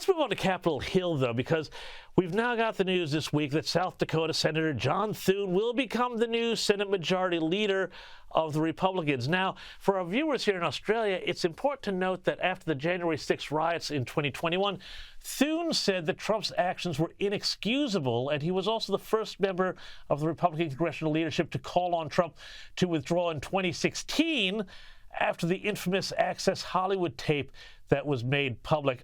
let's move on to Capitol Hill, though, because we've now got the news this week that South Dakota Senator John Thune will become the new Senate Majority Leader of the Republicans. Now, for our viewers here in Australia, it's important to note that after the January 6th riots in 2021, Thune said that Trump's actions were inexcusable, and he was also the first member of the Republican congressional leadership to call on Trump to withdraw in 2016 after the infamous Access Hollywood tape that was made public.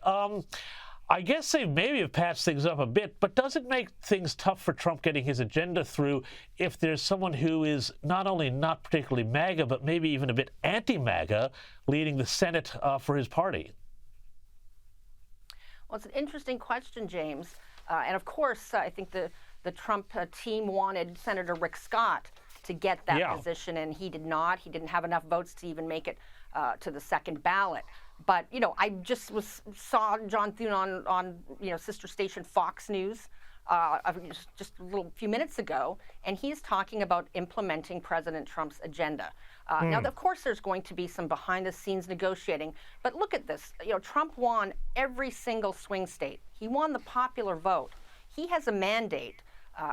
I guess they maybe have patched things up a bit, but does it make things tough for Trump getting his agenda through if there's someone who is not only not particularly MAGA, but maybe even a bit anti-MAGA leading the Senate for his party? Well, it's an interesting question, James. And of course, I think the Trump team wanted Senator Rick Scott to get that position, and he did not. He didn't have enough votes to even make it to the second ballot. But, you know, I just saw John Thune on sister station Fox News just a little few minutes ago, and he's talking about implementing President Trump's agenda. Now, of course, there's going to be some behind-the-scenes negotiating, but look at this. You know, Trump won every single swing state. He won the popular vote. He has a mandate.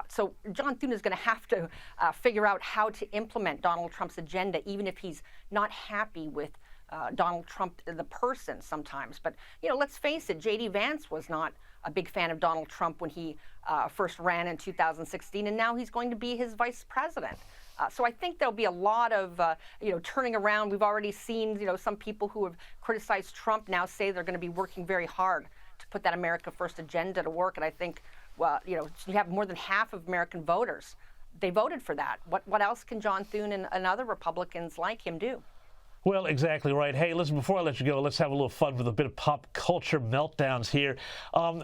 So John Thune is going to have to figure out how to implement Donald Trump's agenda, even if he's not happy with Donald Trump, the person, sometimes. But, you know, let's face it, J.D. Vance was not a big fan of Donald Trump when he first ran in 2016, and now he's going to be his vice president. So I think there'll be a lot of, turning around. We've already seen, some people who have criticized Trump now say they're going to be working very hard to put that America First agenda to work. And I think, well, you have more than half of American voters. They voted for that. What else can John Thune and other Republicans like him do? Well, exactly right. Hey, listen, before I let you go, let's have a little fun with a bit of pop culture meltdowns here.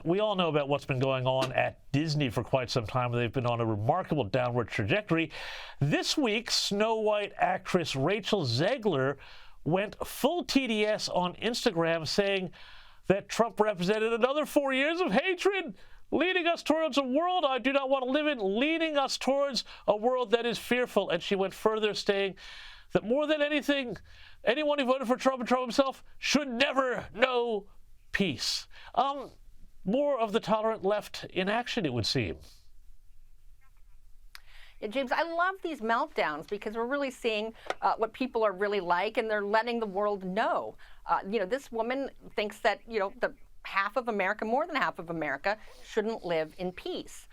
We all know about what's been going on at Disney for quite some time. They've been on a remarkable downward trajectory. This week, Snow White actress Rachel Zegler went full TDS on Instagram, saying that Trump represented another 4 years of hatred, leading us towards a world I do not want to live in, leading us towards a world that is fearful. And she went further, saying that more than anything, anyone who voted for Trump and Trump himself should never know peace. More of the tolerant left in action, it would seem. Yeah, James, I love these meltdowns because we're really seeing what people are really like, and they're letting the world know. This woman thinks that, the half of America, more than half of America, shouldn't live in peace.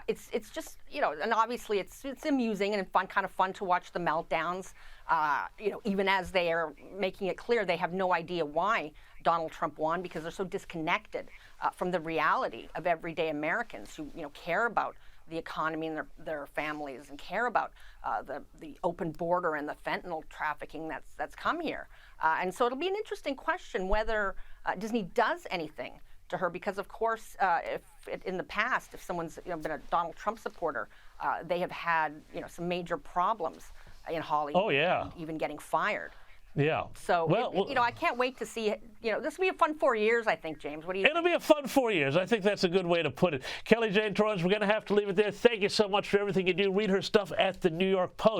It's just, and obviously it's amusing and kind of fun to watch the meltdowns, even as they are making it clear they have no idea why Donald Trump won, because they're so disconnected from the reality of everyday Americans who, care about the economy and their families and care about the open border and the fentanyl trafficking that's come here. And so it'll be an interesting question whether Disney does anything to her, because of course, if in the past, if someone's been a Donald Trump supporter, they have had some major problems in Hollywood. Oh yeah, even getting fired. Yeah. So I can't wait to see it. This will be a fun 4 years, I think, James. What do you think? It'll be a fun 4 years. I think that's a good way to put it. Kelly Jane Torrance, we're going to have to leave it there. Thank you so much for everything you do. Read her stuff at the New York Post.